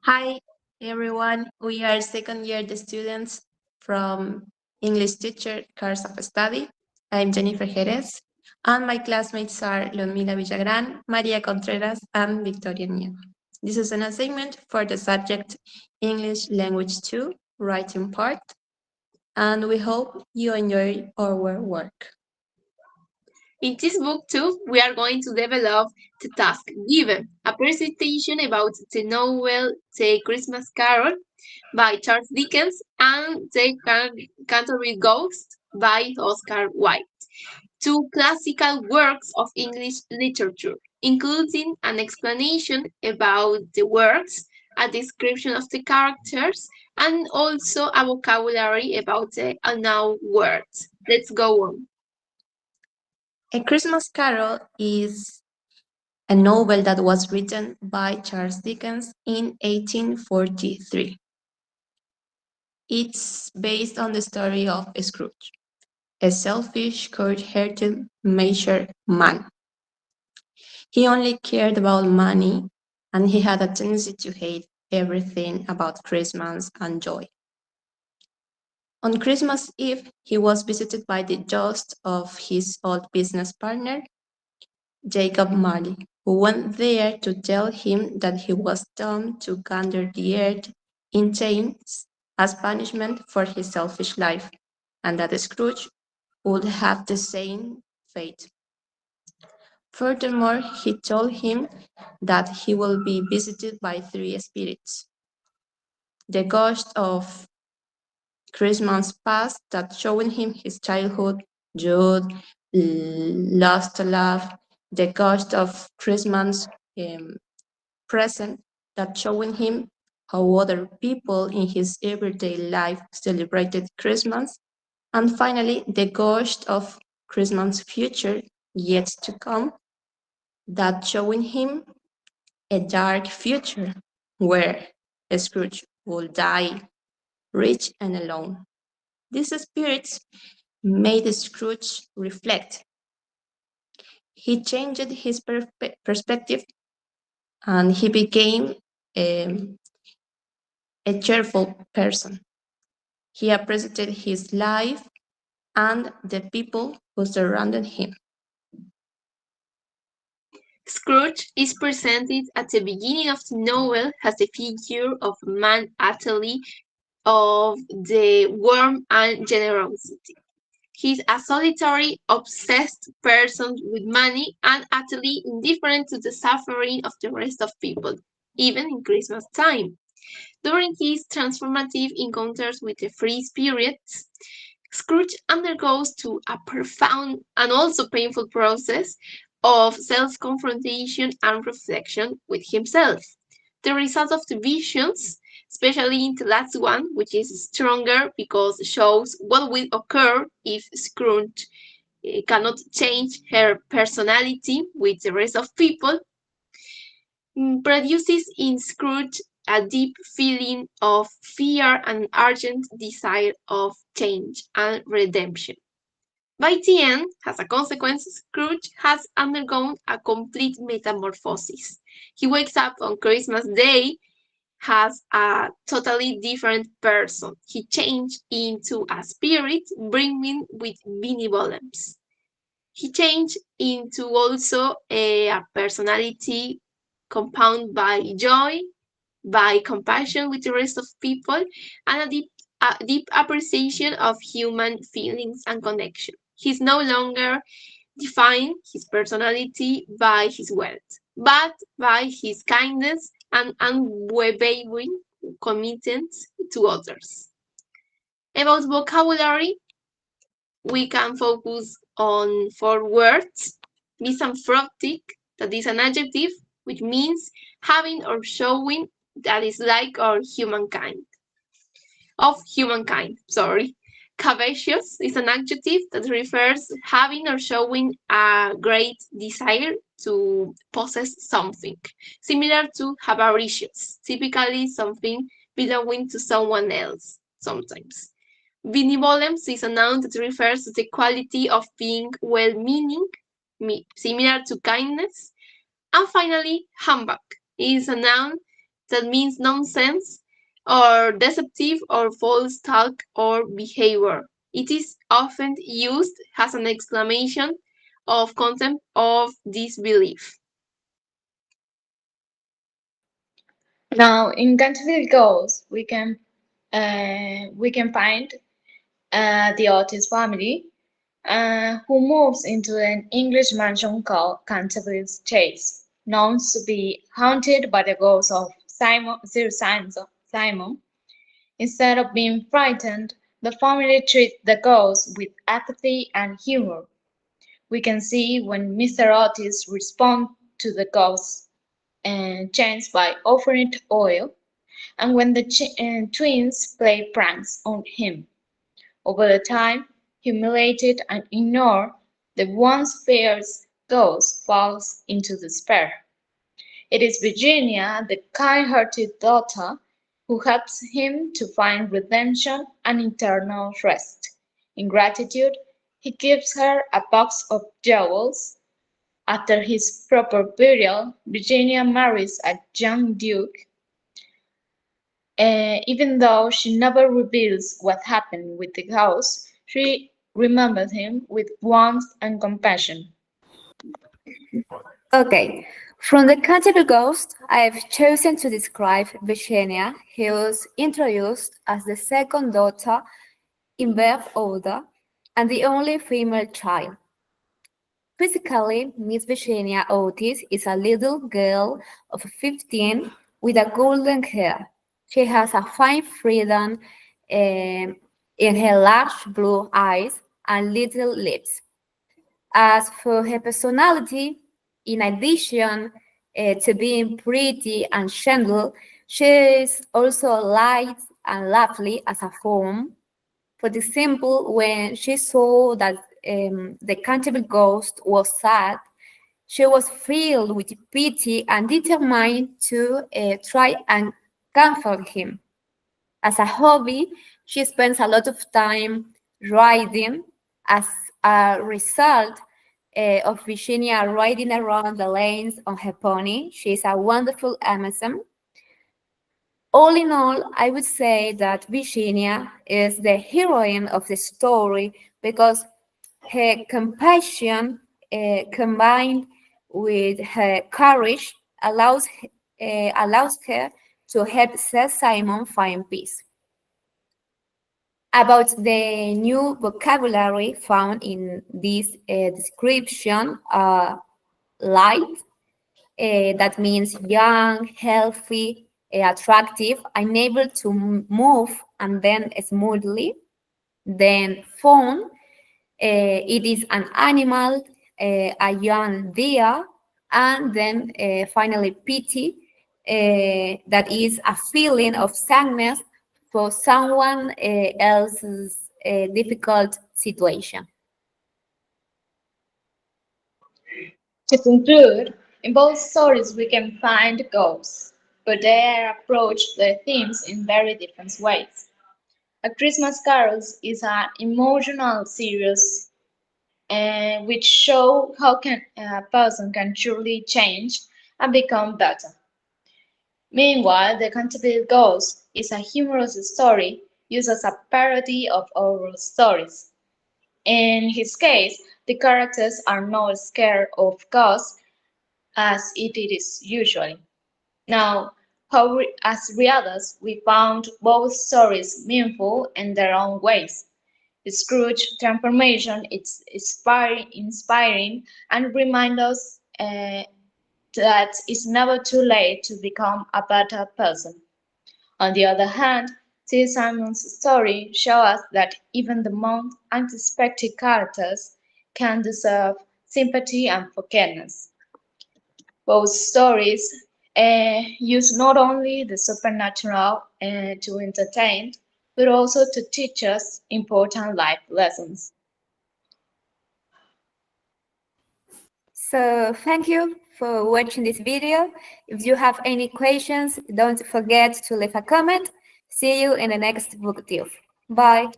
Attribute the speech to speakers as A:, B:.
A: Hi, everyone. We are second year the students from English teacher course of study. I'm Jennifer Jerez, and my classmates are Ludmila Villagran, María Contreras, and Victoria Nieva. This is an assignment for the subject English Language 2, writing part, and we hope you enjoy our work.
B: In this book, too, we are going to develop the task given, a presentation about the novel The Christmas Carol by Charles Dickens and The Canterville Ghost by Oscar Wilde, two classical works of English literature, including an explanation about the works, a description of the characters, and also a vocabulary about the unknown words. Let's go on.
A: A Christmas Carol is a novel that was written by Charles Dickens in 1843. It's based on the story of Scrooge, a selfish, cold-hearted measured man. He only cared about money, and he had a tendency to hate everything about Christmas and joy. On Christmas Eve, he was visited by the ghost of his old business partner, Jacob Marley, who went there to tell him that he was doomed to wander the earth in chains as punishment for his selfish life, and that Scrooge would have the same fate. Furthermore, he told him that he will be visited by three spirits: the ghost of Christmas past that showing him his childhood, youth, lost love, the ghost of Christmas um, present that showing him how other people in his everyday life celebrated Christmas, and finally the ghost of Christmas future yet to come that showing him a dark future where Scrooge will die rich and alone. These spirits made Scrooge reflect. He changed his perspective and he became um, a cheerful person. He appreciated his life and the people who surrounded him.
B: Scrooge is presented at the beginning of the novel as the figure of a man utterly of the warmth and generosity. He's a solitary, obsessed person with money and utterly indifferent to the suffering of the rest of people, even in Christmas time. During his transformative encounters with the free spirits, Scrooge undergoes to a profound and also painful process of self-confrontation and reflection with himself. The result of the visions, especially in the last one, which is stronger because it shows what will occur if Scrooge cannot change her personality with the rest of people, produces in Scrooge a deep feeling of fear and urgent desire of change and redemption. By the end, as a consequence, Scrooge has undergone a complete metamorphosis. He wakes up on Christmas Day as a totally different person. He changed into a spirit brimming with benevolence. He changed into also a personality compounded by joy, by compassion with the rest of people, and a deep appreciation of human feelings and connection. He's no longer defined his personality by his wealth, but by his kindness and unwavering commitment to others. About vocabulary, we can focus on four words. Misanthropic, that is an adjective, which means having or showing that is like our humankind. Of humankind, sorry. Covetous is an adjective that refers having or showing a great desire to possess something, similar to avaricious, typically something belonging to someone else, sometimes. Benevolence is a noun that refers to the quality of being well-meaning, similar to kindness. And finally, humbug is a noun that means nonsense or deceptive or false talk or behavior. It is often used as an exclamation of contempt of disbelief.
C: Now, in Canterville Ghosts, we can find the Otis family, who moves into an English mansion called Canterville Chase, known to be haunted by the ghost of Sir Simon. Instead of being frightened, the family treats the ghost with apathy and humor. We can see when Mr. Otis responds to the ghost's chance by offering it oil, and when the twins play pranks on him. Over the time, humiliated and ignored, the once fierce ghost falls into despair. It is Virginia, the kind-hearted daughter, who helps him to find redemption and eternal rest. In gratitude, he gives her a box of jewels. After his proper burial, Virginia marries a young duke. Even though she never reveals what happened with the house, she remembers him with warmth and compassion.
D: Okay, from the Canterville Ghost, I have chosen to describe Virginia, who was introduced as the second daughter in birth order and the only female child. Physically, Miss Virginia Otis is a little girl of 15 with a golden hair. She has a fine freedom in her large blue eyes and little lips. As for her personality, in addition to being pretty and gentle, she is also light and lovely as a form. For example, when she saw that the Canterville ghost was sad, she was filled with pity and determined to try and comfort him. As a hobby, she spends a lot of time riding. As a result of Virginia riding around the lanes on her pony, she is a wonderful Amazon. All in all, I would say that Virginia is the heroine of the story because her compassion combined with her courage allows her to help Sir Simon find peace. About the new vocabulary found in this description, light, that means young, healthy, attractive, unable to move and then smoothly. Then fawn, it is an animal, a young deer, and then finally pity, that is a feeling of sadness for someone else's difficult situation.
C: To conclude, in both stories we can find ghosts, but they approach their themes in very different ways. A Christmas Carol is an emotional series which show how a person can truly change and become better. Meanwhile, The Canterville Ghost is a humorous story used as a parody of oral stories. In his case, the characters are not scared of ghosts as it is usually. Now, as readers, we found both stories meaningful in their own ways. Scrooge transformation is inspiring and reminds us that it's never too late to become a better person. On the other hand, T. Simon's story shows us that even the most unexpected characters can deserve sympathy and forgiveness. Both stories use not only the supernatural to entertain, but also to teach us important life lessons.
D: So thank you for watching this video. If you have any questions, don't forget to leave a comment. See you in the next Booktube. Bye.